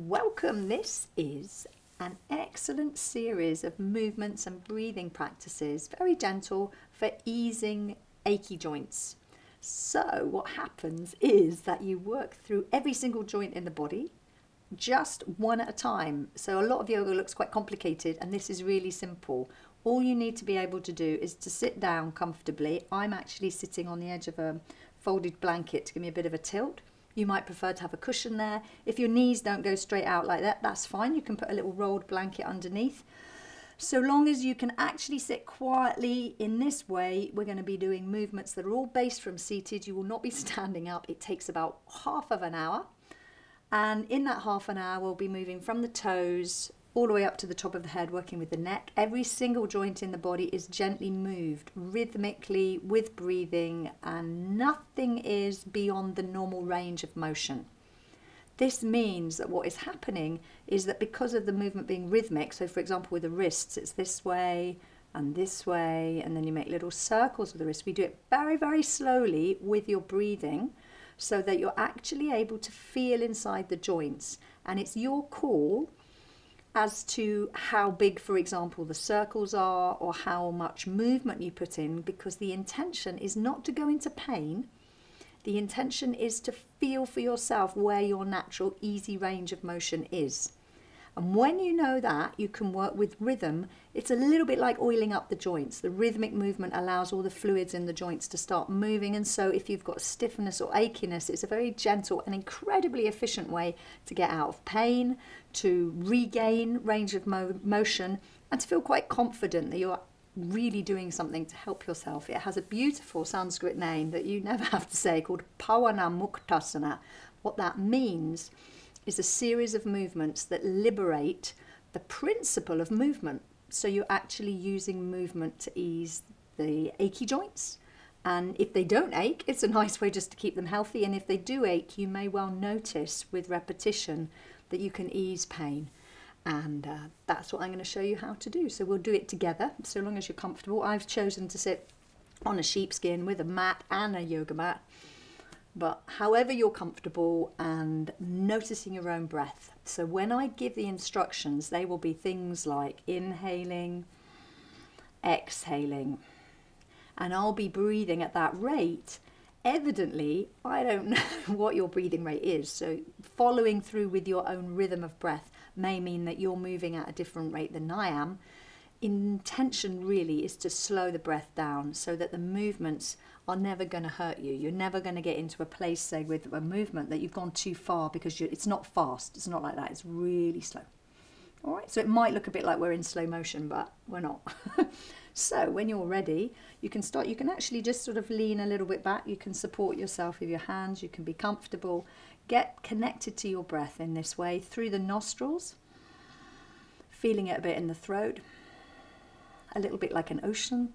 Welcome. This is an excellent series of movements and breathing practices, very gentle for easing achy joints. So what happens is that you work through every single joint in the body, just one at a time. So a lot of yoga looks quite complicated, and this is really simple. All you need to be able to do is to sit down comfortably. I'm actually sitting on the edge of a folded blanket to give me a bit of a tilt. You might prefer to have a cushion there. If your knees don't go straight out like that, that's fine. You can put a little rolled blanket underneath. So long as you can actually sit quietly in this way, we're going to be doing movements that are all based from seated. You will not be standing up. It takes about half of an hour. And in that half an hour, we'll be moving from the toes all the way up to the top of the head, working with the neck. Every single joint in the body is gently moved rhythmically with breathing, and nothing is beyond the normal range of motion. This means that what is happening is that because of the movement being rhythmic, so for example with the wrists, it's this way, and then you make little circles with the wrist. We do it very, very slowly with your breathing so that you're actually able to feel inside the joints, and it's your call as to how big, for example, the circles are or how much movement you put in, because the intention is not to go into pain. The intention is to feel for yourself where your natural easy range of motion is. And when you know that, you can work with rhythm. It's a little bit like oiling up the joints. The rhythmic movement allows all the fluids in the joints to start moving. And so if you've got stiffness or achiness, it's a very gentle and incredibly efficient way to get out of pain, to regain range of motion, and to feel quite confident that you're really doing something to help yourself. It has a beautiful Sanskrit name that you never have to say, called Pavanamuktasana. What that means is a series of movements that liberate the principle of movement. So you're actually using movement to ease the achy joints. And if they don't ache, it's a nice way just to keep them healthy. And if they do ache, you may well notice with repetition that you can ease pain. And that's what I'm going to show you how to do. So we'll do it together, so long as you're comfortable. I've chosen to sit on a sheepskin with a mat and a yoga mat. But however you're comfortable, and noticing your own breath. So when I give the instructions, they will be things like inhaling, exhaling, and I'll be breathing at that rate. Evidently, I don't know what your breathing rate is, so following through with your own rhythm of breath may mean that you're moving at a different rate than I am. Intention really is to slow the breath down so that the movements are never going to hurt you. You're never going to get into a place, say, with a movement that you've gone too far, because it's not fast. It's not like that. It's really slow. All right, so it might look a bit like we're in slow motion, but we're not. So when you're ready, you can start. You can actually just sort of lean a little bit back. You can support yourself with your hands. You can be comfortable. Get connected to your breath in this way, through the nostrils, feeling it a bit in the throat, a little bit like an ocean.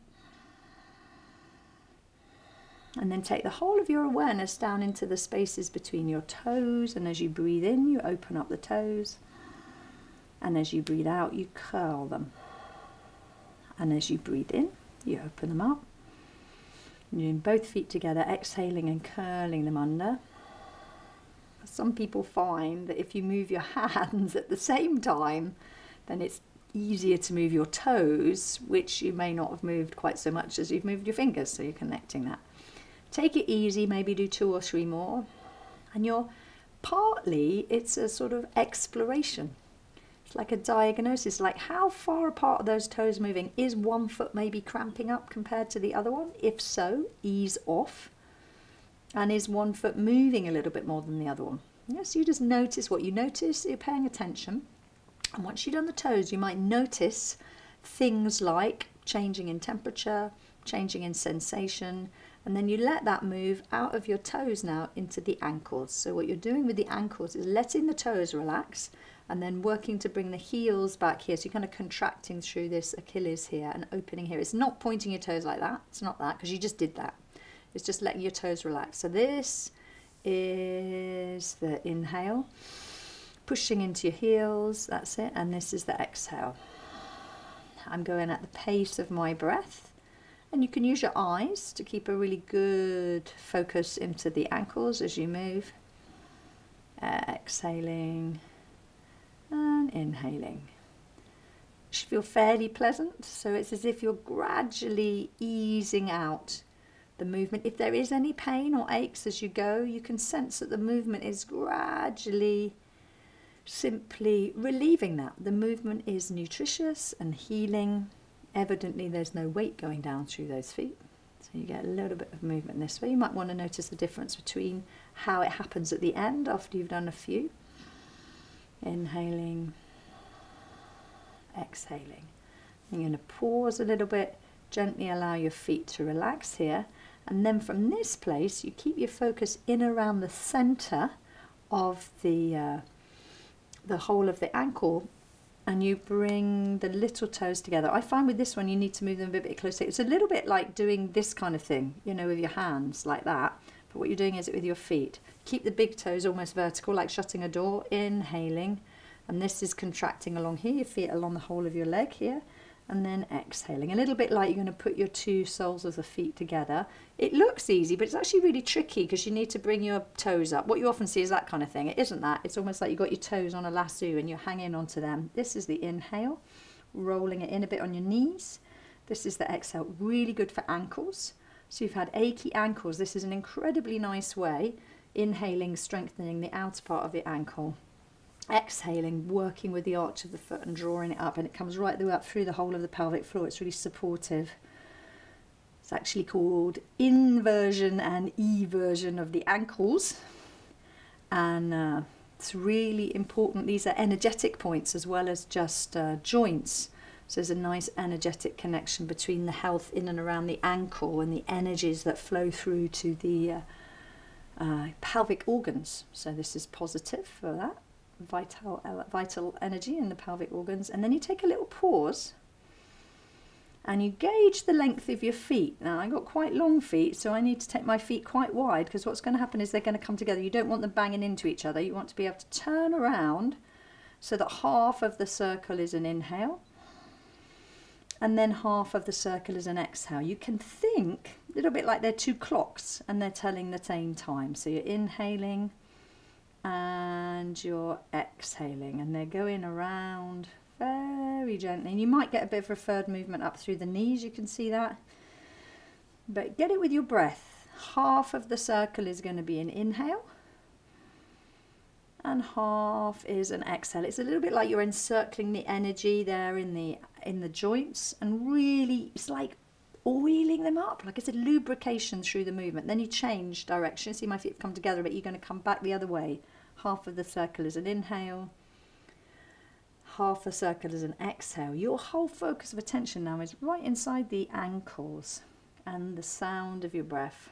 And then take the whole of your awareness down into the spaces between your toes. And as you breathe in, you open up the toes. And as you breathe out, you curl them. And as you breathe in, you open them up. You're doing both feet together, exhaling and curling them under. Some people find that if you move your hands at the same time, then it's easier to move your toes, which you may not have moved quite so much as you've moved your fingers, so you're connecting that. Take it easy, maybe do 2 or 3 more. And it's a sort of exploration. It's like a diagnosis, like how far apart are those toes moving? Is one foot maybe cramping up compared to the other one? If so, ease off. And is one foot moving a little bit more than the other one? Yes, you just notice what you notice, you're paying attention. And once you've done the toes, you might notice things like changing in temperature, changing in sensation, and then you let that move out of your toes now into the ankles. So what you're doing with the ankles is letting the toes relax and then working to bring the heels back here. So you're kind of contracting through this Achilles here and opening here. It's not pointing your toes like that. It's not that, because you just did that. It's just letting your toes relax. So this is the inhale, pushing into your heels, that's it, and this is the exhale. I'm going at the pace of my breath, and you can use your eyes to keep a really good focus into the ankles as you move. Exhaling and inhaling. It should feel fairly pleasant, so it's as if you're gradually easing out the movement. If there is any pain or aches as you go, you can sense that the movement is gradually simply relieving that. The movement is nutritious and healing. Evidently there's no weight going down through those feet, so you get a little bit of movement this way. You might want to notice the difference between how it happens at the end after you've done a few. Inhaling, exhaling. You're going to pause a little bit, gently allow your feet to relax here, and then from this place you keep your focus in around the center of the whole of the ankle, and you bring the little toes together. I find with this one you need to move them a bit closer. It's a little bit like doing this kind of thing, you know, with your hands like that, but what you're doing is it with your feet. Keep the big toes almost vertical, like shutting a door. Inhaling, and this is contracting along here, your feet along the whole of your leg here, and then exhaling. A little bit like you're going to put your two soles of the feet together. It looks easy, but it's actually really tricky because you need to bring your toes up. What you often see is that kind of thing. It isn't that. It's almost like you've got your toes on a lasso and you're hanging onto them. This is the inhale, rolling it in a bit on your knees. This is the exhale, really good for ankles. So you've had achy ankles. This is an incredibly nice way. Inhaling, strengthening the outer part of the ankle. Exhaling, working with the arch of the foot and drawing it up, and it comes right up through the whole of the pelvic floor. It's really supportive. It's actually called inversion and eversion of the ankles, and it's really important. These are energetic points as well as just joints. So there's a nice energetic connection between the health in and around the ankle and the energies that flow through to the pelvic organs. So this is positive for that. Vital energy in the pelvic organs. And then you take a little pause and you gauge the length of your feet. Now I've got quite long feet, so I need to take my feet quite wide, because what's going to happen is they're going to come together. You don't want them banging into each other. You want to be able to turn around so that half of the circle is an inhale and then half of the circle is an exhale. You can think a little bit like they're two clocks and they're telling the same time. So you're inhaling and you're exhaling, and they're going around very gently. And you might get a bit of referred movement up through the knees, you can see that, but get it with your breath. Half of the circle is going to be an inhale and half is an exhale. It's a little bit like you're encircling the energy there in the joints, and really it's like oiling them up, like I said, lubrication through the movement. Then you change direction. See, my feet have come together, but you're going to come back the other way. Half of the circle is an inhale, half the circle is an exhale. Your whole focus of attention now is right inside the ankles and the sound of your breath.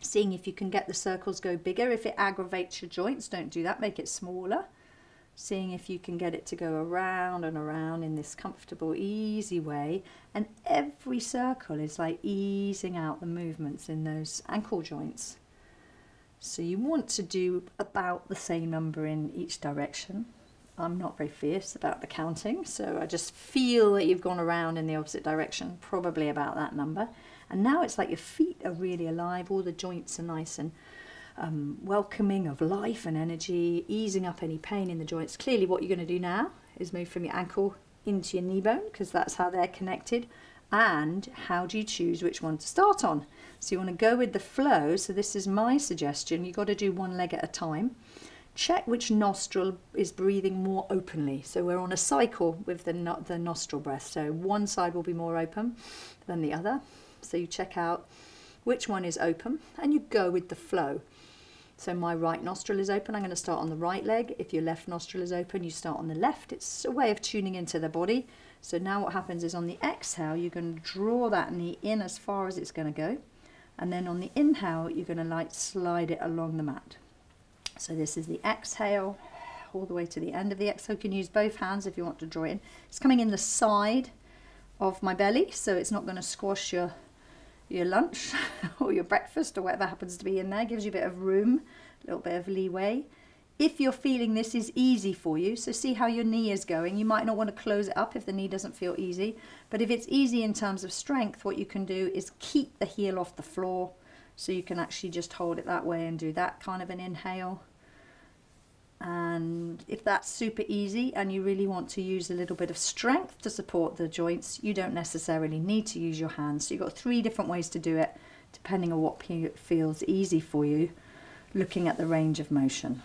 Seeing if you can get the circles go bigger. If it aggravates your joints, don't do that, make it smaller. Seeing if you can get it to go around and around in this comfortable, easy way. And every circle is like easing out the movements in those ankle joints. So you want to do about the same number in each direction. I'm not very fierce about the counting, so I just feel that you've gone around in the opposite direction, probably about that number. And now it's like your feet are really alive, all the joints are nice and welcoming of life and energy, easing up any pain in the joints. Clearly what you're going to do now is move from your ankle into your knee bone, because that's how they're connected. And how do you choose which one to start on? So you want to go with the flow. So this is my suggestion. You've got to do one leg at a time. Check which nostril is breathing more openly. So we're on a cycle with the nostril breath. So one side will be more open than the other. So you check out which one is open and you go with the flow. So my right nostril is open, I'm going to start on the right leg. If your left nostril is open, you start on the left. It's a way of tuning into the body. So now what happens is on the exhale, you're going to draw that knee in as far as it's going to go. And then on the inhale, you're going to like slide it along the mat. So this is the exhale, all the way to the end of the exhale. You can use both hands if you want to draw it in. It's coming in the side of my belly, so it's not going to squash your lunch or your breakfast or whatever happens to be in there. Gives you a bit of room, a little bit of leeway. If you're feeling this is easy for you, so see how your knee is going. You might not want to close it up if the knee doesn't feel easy, but if it's easy in terms of strength, what you can do is keep the heel off the floor, so you can actually just hold it that way and do that kind of an inhale. And if that's super easy and you really want to use a little bit of strength to support the joints, you don't necessarily need to use your hands. So you've got 3 different ways to do it, depending on what feels easy for you, looking at the range of motion.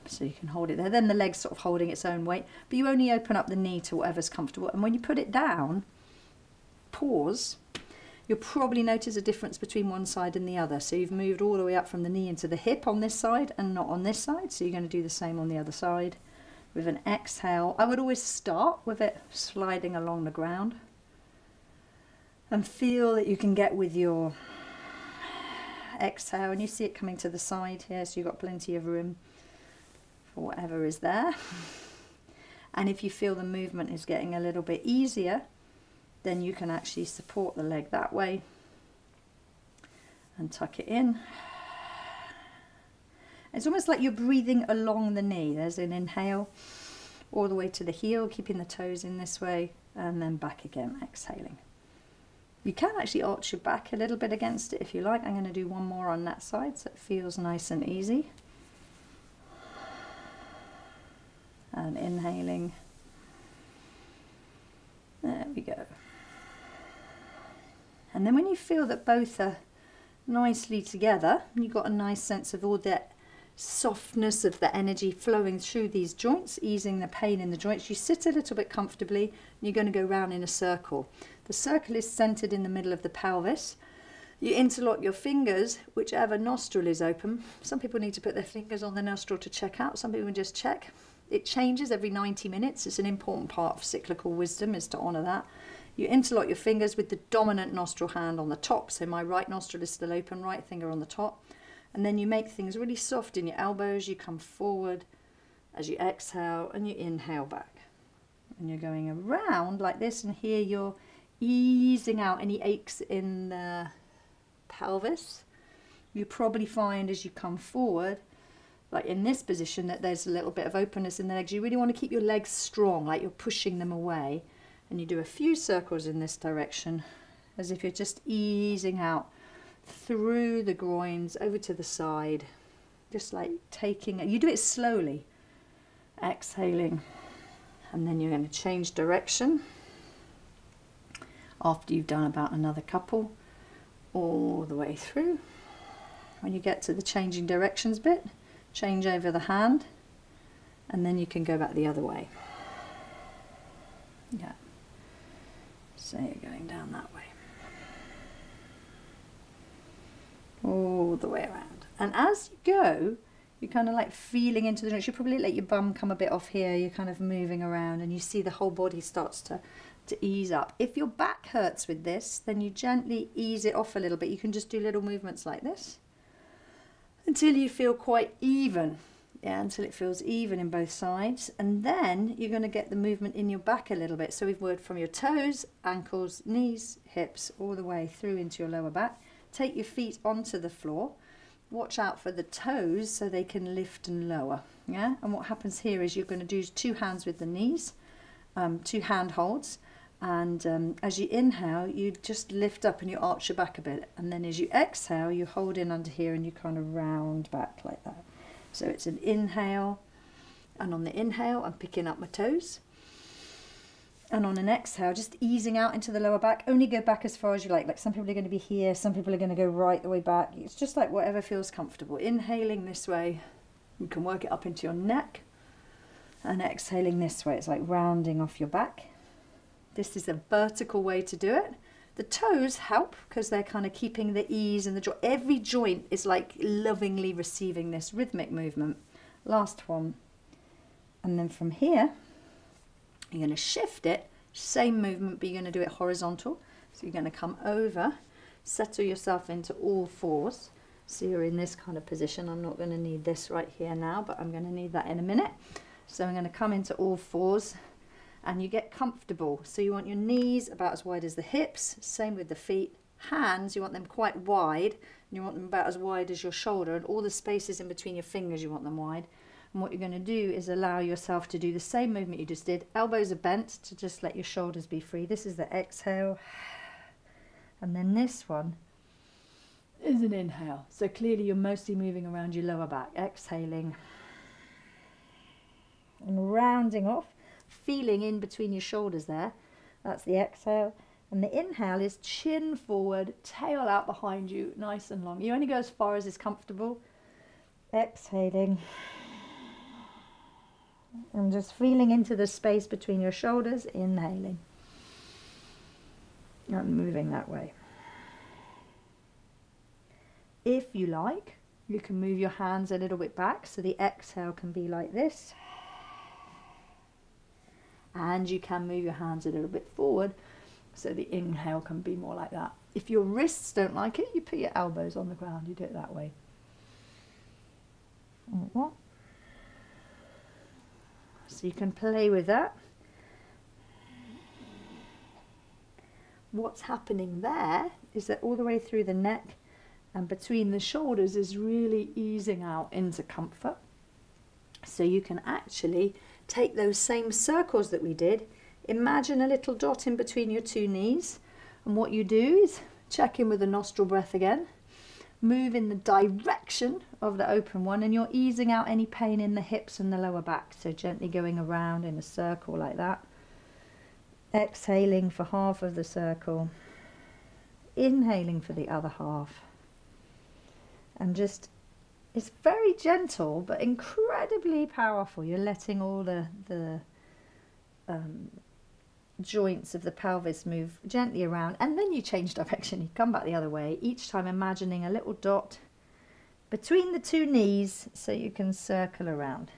So you can hold it there, then the leg's sort of holding its own weight, but you only open up the knee to whatever's comfortable. And when you put it down, pause, you'll probably notice a difference between one side and the other. So you've moved all the way up from the knee into the hip on this side and not on this side. So you're going to do the same on the other side. With an exhale, I would always start with it sliding along the ground. And feel that you can get with your exhale, and you see it coming to the side here, so you've got plenty of room for whatever is there. And if you feel the movement is getting a little bit easier, then you can actually support the leg that way and tuck it in. It's almost like you're breathing along the knee. There's an inhale all the way to the heel, keeping the toes in this way, and then back again, exhaling. You can actually arch your back a little bit against it if you like. I'm going to do one more on that side so it feels nice and easy. And inhaling. There we go. And then when you feel that both are nicely together, you've got a nice sense of all that softness of the energy flowing through these joints, easing the pain in the joints. You sit a little bit comfortably, and you're going to go round in a circle. The circle is centered in the middle of the pelvis. You interlock your fingers, whichever nostril is open. Some people need to put their fingers on the nostril to check out. Some people just check. It changes every 90 minutes. It's an important part of cyclical wisdom, is to honour that. You interlock your fingers with the dominant nostril hand on the top. So my right nostril is still open, right finger on the top. And then you make things really soft in your elbows. You come forward as you exhale and you inhale back. And you're going around like this, and here you're easing out any aches in the pelvis. You probably find as you come forward, like in this position, that there's a little bit of openness in the legs. You really want to keep your legs strong, like you're pushing them away. And you do a few circles in this direction, as if you're just easing out through the groins, over to the side, just like taking it. You do it slowly, exhaling, and then you're going to change direction after you've done about another couple, all the way through. When you get to the changing directions bit, change over the hand, and then you can go back the other way. Yeah. So you're going down that way. All the way around. And as you go, you're kind of like feeling into the joints. You probably let your bum come a bit off here. You're kind of moving around, and you see the whole body starts to ease up. If your back hurts with this, then you gently ease it off a little bit. You can just do little movements like this until you feel quite even. Yeah, until it feels even in both sides. And then you're going to get the movement in your back a little bit. So we've worked from your toes, ankles, knees, hips, all the way through into your lower back. Take your feet onto the floor. Watch out for the toes so they can lift and lower. Yeah, and what happens here is you're going to do 2 hands with the knees, 2 hand holds. And as you inhale, you just lift up and you arch your back a bit. And then as you exhale, you hold in under here and you kind of round back like that. So it's an inhale, and on the inhale, I'm picking up my toes. And on an exhale, just easing out into the lower back. Only go back as far as you like. Like some people are going to be here, some people are going to go right the way back. It's just like whatever feels comfortable. Inhaling this way, you can work it up into your neck. And exhaling this way, it's like rounding off your back. This is a vertical way to do it. The toes help because they're kind of keeping the ease in the joint. Every joint is like lovingly receiving this rhythmic movement. Last one. And then from here, you're going to shift it. Same movement, but you're going to do it horizontal. So you're going to come over, settle yourself into all fours. So you're in this kind of position. I'm not going to need this right here now, but I'm going to need that in a minute. So I'm going to come into all fours. And you get comfortable. So you want your knees about as wide as the hips, same with the feet. Hands, you want them quite wide, and you want them about as wide as your shoulder, and all the spaces in between your fingers, you want them wide. And what you're going to do is allow yourself to do the same movement you just did. Elbows are bent to just let your shoulders be free. This is the exhale. And then this one is an inhale. So clearly you're mostly moving around your lower back. Exhaling. and rounding off, feeling in between your shoulders there. That's the exhale. And the inhale is chin forward, tail out behind you, nice and long. You only go as far as is comfortable. Exhaling. And just feeling into the space between your shoulders, inhaling. And moving that way. If you like, you can move your hands a little bit back, so the exhale can be like this. And you can move your hands a little bit forward, so the inhale can be more like that. If your wrists don't like it, you put your elbows on the ground, you do it that way. So you can play with that. What's happening there is that all the way through the neck and between the shoulders is really easing out into comfort. So you can actually take those same circles that we did, imagine a little dot in between your two knees, and what you do is check in with the nostril breath again, move in the direction of the open one, and you're easing out any pain in the hips and the lower back, so gently going around in a circle like that. Exhaling for half of the circle, inhaling for the other half, and just, it's very gentle but incredibly powerful. You're letting all the joints of the pelvis move gently around, and then you change direction, you come back the other way, each time imagining a little dot between the two knees so you can circle around.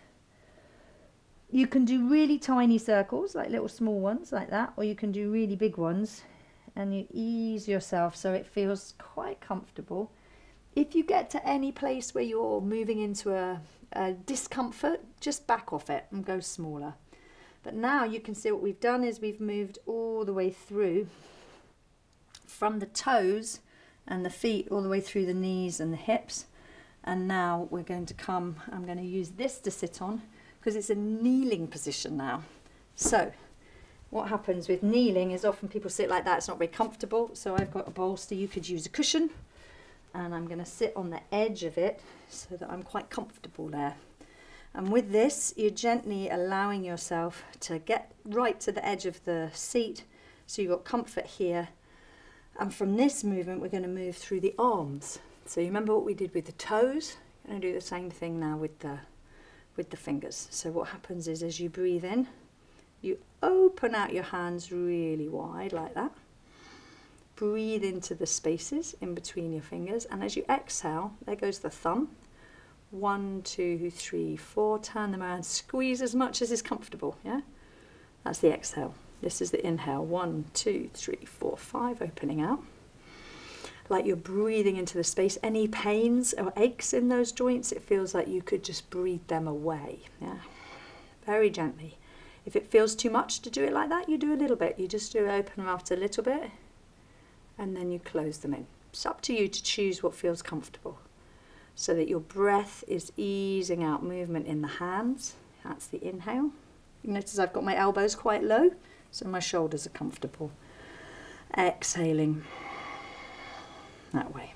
You can do really tiny circles, like little small ones like that, or you can do really big ones, and you ease yourself so it feels quite comfortable. If you get to any place where you're moving into a discomfort, just back off it and go smaller. But now you can see what we've done is we've moved all the way through from the toes and the feet all the way through the knees and the hips. And now we're going to come, I'm going to use this to sit on because it's a kneeling position now. So what happens with kneeling is often people sit like that, it's not very comfortable. So I've got a bolster, you could use a cushion, and I'm going to sit on the edge of it so that I'm quite comfortable there. And with this, you're gently allowing yourself to get right to the edge of the seat, so you've got comfort here. And from this movement, we're going to move through the arms. So you remember what we did with the toes? I'm going to do the same thing now with the fingers. So what happens is as you breathe in, you open out your hands really wide like that. Breathe into the spaces in between your fingers, and as you exhale, there goes the thumb. 1, 2, 3, 4, turn them around, squeeze as much as is comfortable, yeah? That's the exhale. This is the inhale. 1, 2, 3, 4, 5, opening out. Like you're breathing into the space. Any pains or aches in those joints, it feels like you could just breathe them away, yeah? Very gently. If it feels too much to do it like that, you do a little bit. You just do open them out a little bit, and then you close them in. It's up to you to choose what feels comfortable, so that your breath is easing out movement in the hands. That's the inhale. You notice I've got my elbows quite low, so my shoulders are comfortable. Exhaling that way.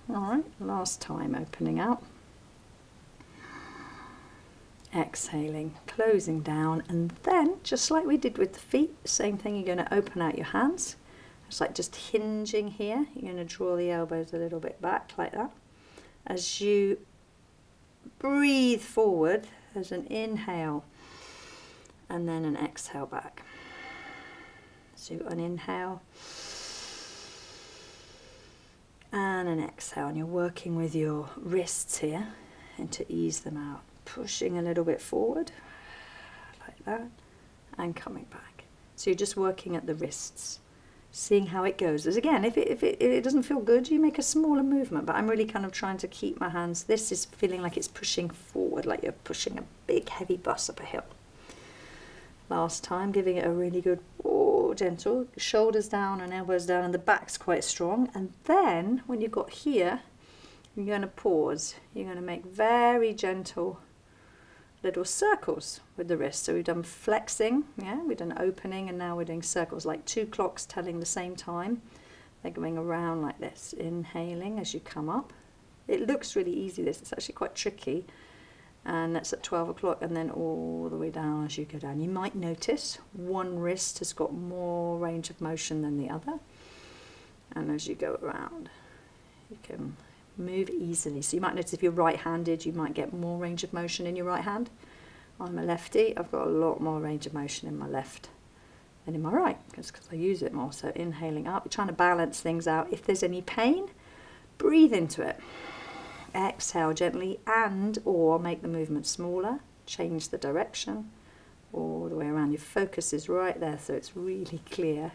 All right, last time, opening out. Exhaling, closing down, and then, just like we did with the feet, same thing, you're going to open out your hands. It's like just hinging here. You're going to draw the elbows a little bit back like that. As you breathe forward, there's an inhale and then an exhale back. So an inhale and an exhale, and you're working with your wrists here and to ease them out, pushing a little bit forward like that and coming back. So you're just working at the wrists, seeing how it goes. As again, if it doesn't feel good, you make a smaller movement, but I'm really kind of trying to keep my hands, this is feeling like it's pushing forward, like you're pushing a big heavy bus up a hill. Last time, giving it a really good, gentle, shoulders down and elbows down, and the back's quite strong. And then when you've got here, you're going to pause. You're going to make very gentle little circles with the wrist. So we've done flexing, yeah, we've done opening, and now we're doing circles, like 2 clocks telling the same time. They're going around like this, inhaling as you come up. It looks really easy, this, it's actually quite tricky. And that's at 12 o'clock, and then all the way down as you go down. You might notice one wrist has got more range of motion than the other. And as you go around, you can move easily. So you might notice if you're right-handed, you might get more range of motion in your right hand. I'm a lefty, I've got a lot more range of motion in my left than in my right, because I use it more. So inhaling up, you're trying to balance things out. If there's any pain, breathe into it. Exhale gently, and or make the movement smaller, change the direction all the way around. Your focus is right there, so it's really clear.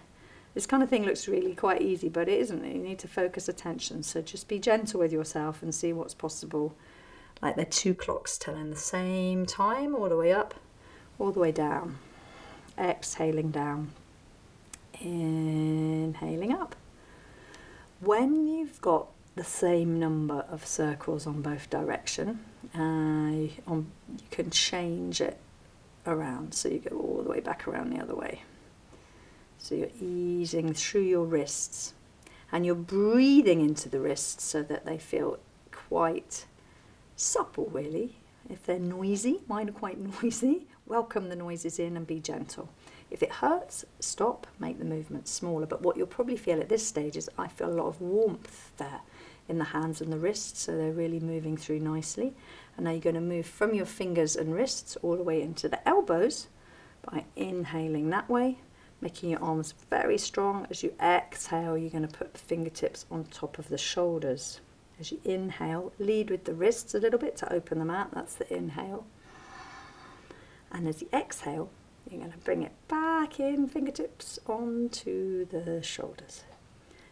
This kind of thing looks really quite easy, but it isn't. You need to focus attention, so just be gentle with yourself and see what's possible. Like they're two clocks telling the same time, all the way up, all the way down. Exhaling down, inhaling up. When you've got the same number of circles on both direction, you can change it around, so you go all the way back around the other way. So you're easing through your wrists, and you're breathing into the wrists so that they feel quite supple, really. If they're noisy, mine are quite noisy, welcome the noises in and be gentle. If it hurts, stop, make the movement smaller. But what you'll probably feel at this stage is I feel a lot of warmth there in the hands and the wrists, so they're really moving through nicely. And now you're going to move from your fingers and wrists all the way into the elbows by inhaling that way, making your arms very strong. As you exhale, you're going to put the fingertips on top of the shoulders. As you inhale, lead with the wrists a little bit to open them out. That's the inhale. And as you exhale, you're going to bring it back in, fingertips onto the shoulders.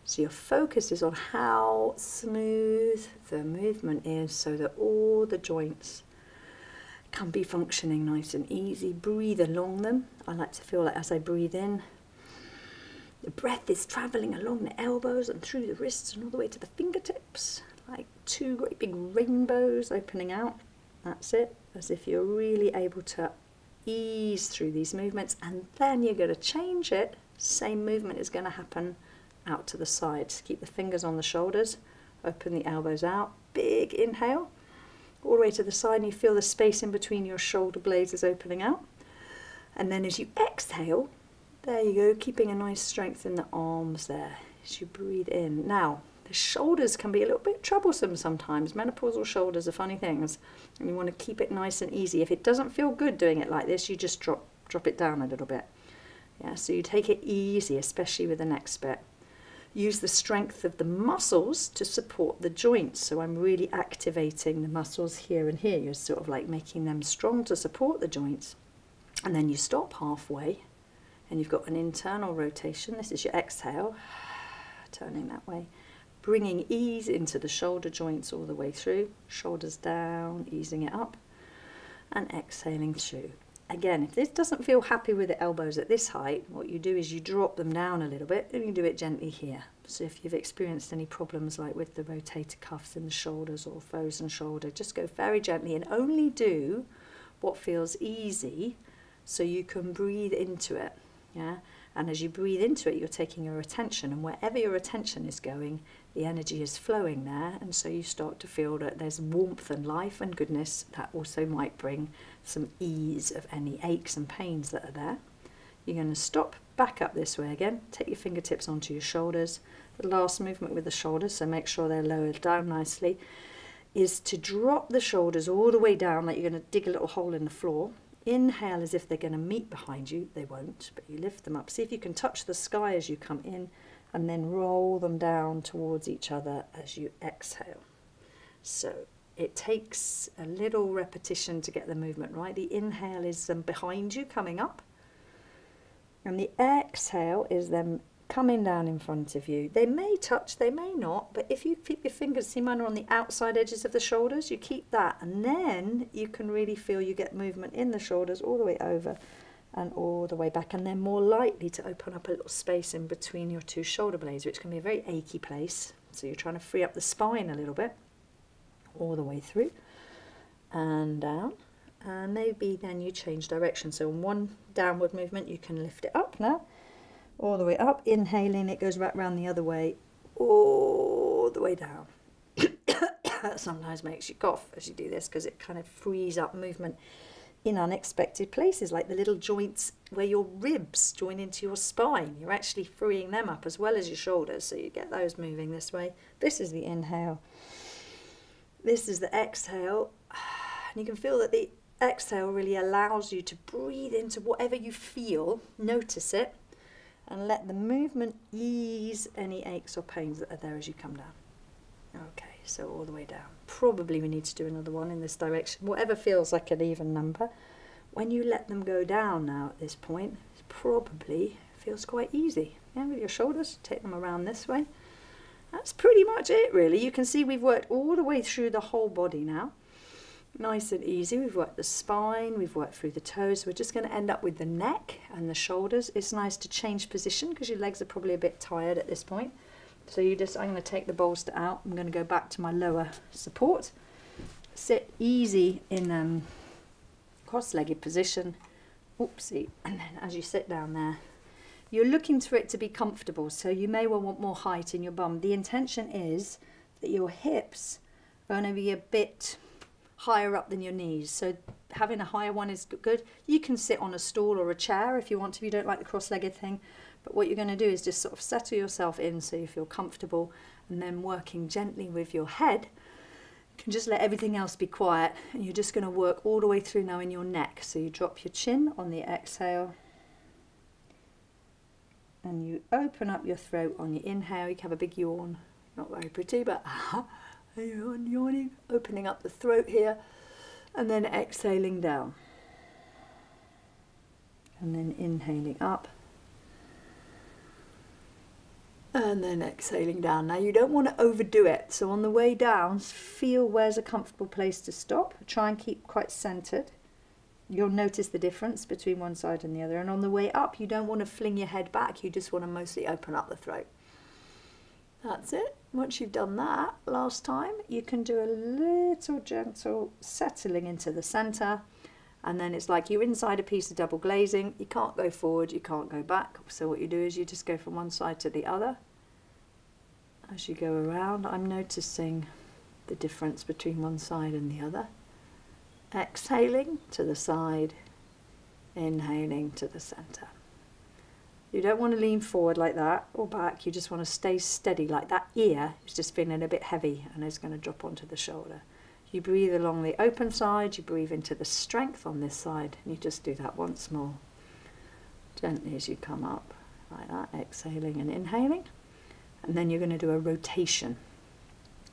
So your focus is on how smooth the movement is, so that all the joints can be functioning nice and easy. Breathe along them. I like to feel like as I breathe in, the breath is traveling along the elbows and through the wrists and all the way to the fingertips, like two great big rainbows opening out. That's it, as if you're really able to ease through these movements. And then you're going to change it. Same movement is going to happen out to the sides. Keep the fingers on the shoulders, open the elbows out, big inhale, all the way to the side, and you feel the space in between your shoulder blades is opening out. And then as you exhale, there you go, keeping a nice strength in the arms there as you breathe in. Now, the shoulders can be a little bit troublesome sometimes. Menopausal shoulders are funny things, and you want to keep it nice and easy. If it doesn't feel good doing it like this, you just drop it down a little bit. Yeah, so you take it easy, especially with the next bit. Use the strength of the muscles to support the joints. So I'm really activating the muscles here and here. You're sort of like making them strong to support the joints. And then you stop halfway, and you've got an internal rotation. This is your exhale, turning that way. Bringing ease into the shoulder joints all the way through. Shoulders down, easing it up, and exhaling through. Again, if this doesn't feel happy with the elbows at this height, what you do is you drop them down a little bit, and you do it gently here. So if you've experienced any problems like with the rotator cuffs in the shoulders or frozen shoulder, just go very gently and only do what feels easy so you can breathe into it. Yeah? And as you breathe into it, you're taking your attention, and wherever your attention is going, the energy is flowing there, and so you start to feel that there's warmth and life and goodness that also might bring some ease of any aches and pains that are there. You're going to stop, back up this way again, take your fingertips onto your shoulders. The last movement with the shoulders, so make sure they're lowered down nicely, is to drop the shoulders all the way down, like you're going to dig a little hole in the floor. Inhale as if they're going to meet behind you. They won't, but you lift them up. See if you can touch the sky as you come in, and then roll them down towards each other as you exhale. So it takes a little repetition to get the movement right. The inhale is them behind you coming up, and the exhale is them coming down in front of you. They may touch, they may not, but if you keep your fingers, see mine are on the outside edges of the shoulders, you keep that, and then you can really feel you get movement in the shoulders all the way over and all the way back, and they're more likely to open up a little space in between your two shoulder blades, which can be a very achy place. So you're trying to free up the spine a little bit, all the way through and down, and maybe then you change direction. So in one downward movement, you can lift it up now, all the way up, inhaling, it goes back round the other way, all the way down. that sometimes makes you cough as you do this, because it kind of frees up movement in unexpected places, like the little joints where your ribs join into your spine. You're actually freeing them up as well as your shoulders, so you get those moving this way. This is the inhale. This is the exhale. And you can feel that the exhale really allows you to breathe into whatever you feel, notice it, and let the movement ease any aches or pains that are there as you come down. Okay, so all the way down. Probably we need to do another one in this direction, whatever feels like an even number. When you let them go down now at this point, it probably feels quite easy. Yeah, with your shoulders, take them around this way. That's pretty much it really. You can see we've worked all the way through the whole body now. Nice and easy. We've worked the spine, we've worked through the toes. We're just going to end up with the neck and the shoulders. It's nice to change position because your legs are probably a bit tired at this point. So I'm going to take the bolster out. I'm going to go back to my lower support. Sit easy in cross-legged position. Oopsie. And then as you sit down there, you're looking for it to be comfortable. So you may well want more height in your bum. The intention is that your hips are going to be a bit higher up than your knees. So having a higher one is good. You can sit on a stool or a chair if you want to. If you don't like the cross-legged thing. But what you're going to do is just sort of settle yourself in so you feel comfortable, and then working gently with your head. You can just let everything else be quiet, and you're just going to work all the way through now in your neck. So you drop your chin on the exhale, and you open up your throat on your inhale. You can have a big yawn. Not very pretty, but yawning, opening up the throat here, and then exhaling down. And then inhaling up. And then exhaling down. Now you don't want to overdo it, so on the way down, feel where's a comfortable place to stop. Try and keep quite centered. You'll notice the difference between one side and the other. And on the way up, you don't want to fling your head back, you just want to mostly open up the throat. That's it. Once you've done that last time, you can do a little gentle settling into the center. And then it's like you're inside a piece of double glazing. You can't go forward, you can't go back. So what you do is you just go from one side to the other. As you go around, I'm noticing the difference between one side and the other. Exhaling to the side, inhaling to the center. You don't want to lean forward like that or back. You just want to stay steady, like that ear is just feeling a bit heavy and is going to drop onto the shoulder. You breathe along the open side, you breathe into the strength on this side, and you just do that once more. Gently as you come up, like that, exhaling and inhaling. And then you're going to do a rotation.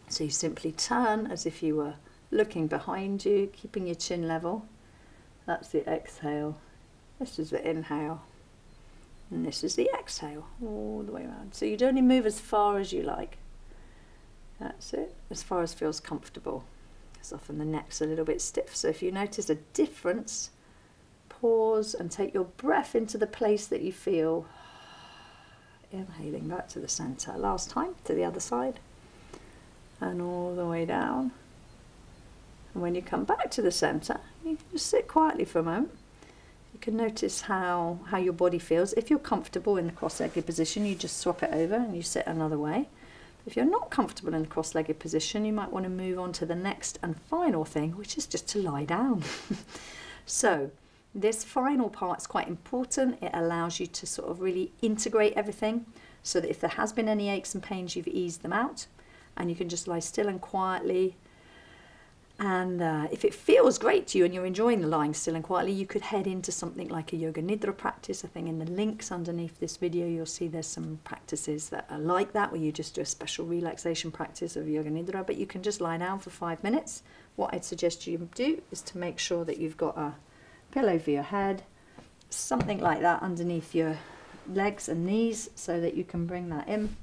So you simply turn as if you were looking behind you, keeping your chin level. That's the exhale. This is the inhale. And this is the exhale, all the way around. So you'd only move as far as you like. That's it, as far as feels comfortable. Often the neck's a little bit stiff, so if you notice a difference, pause and take your breath into the place that you feel. Inhaling back to the center. Last time to the other side, and all the way down. And when you come back to the center, you can just sit quietly for a moment. You can notice how your body feels. If you're comfortable in the cross-legged position, you just swap it over and you sit another way. If you're not comfortable in the cross-legged position, you might want to move on to the next and final thing, which is just to lie down. So this final part is quite important. It allows you to sort of really integrate everything so that if there has been any aches and pains, you've eased them out, and you can just lie still and quietly. And if it feels great to you and you're enjoying the lying still and quietly, you could head into something like a Yoga Nidra practice. I think in the links underneath this video, you'll see there's some practices that are like that, where you just do a special relaxation practice of Yoga Nidra, but you can just lie down for 5 minutes. What I'd suggest you do is to make sure that you've got a pillow for your head, something like that underneath your legs and knees, so that you can bring that in,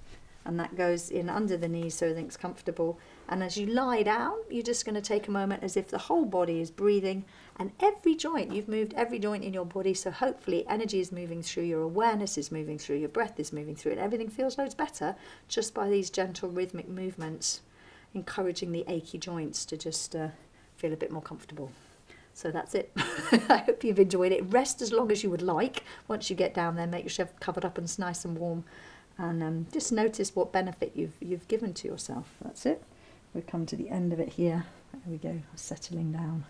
and that goes in under the knees so everything's comfortable. And as you lie down, you're just going to take a moment as if the whole body is breathing, and every joint, you've moved every joint in your body, so hopefully energy is moving through, your awareness is moving through, your breath is moving through, and everything feels loads better just by these gentle rhythmic movements, encouraging the achy joints to just feel a bit more comfortable. So that's it. I hope you've enjoyed it. Rest as long as you would like. Once you get down there, make yourself covered up and it's nice and warm, and just notice what benefit you've given to yourself. That's it. We've come to the end of it here. There we go, settling down.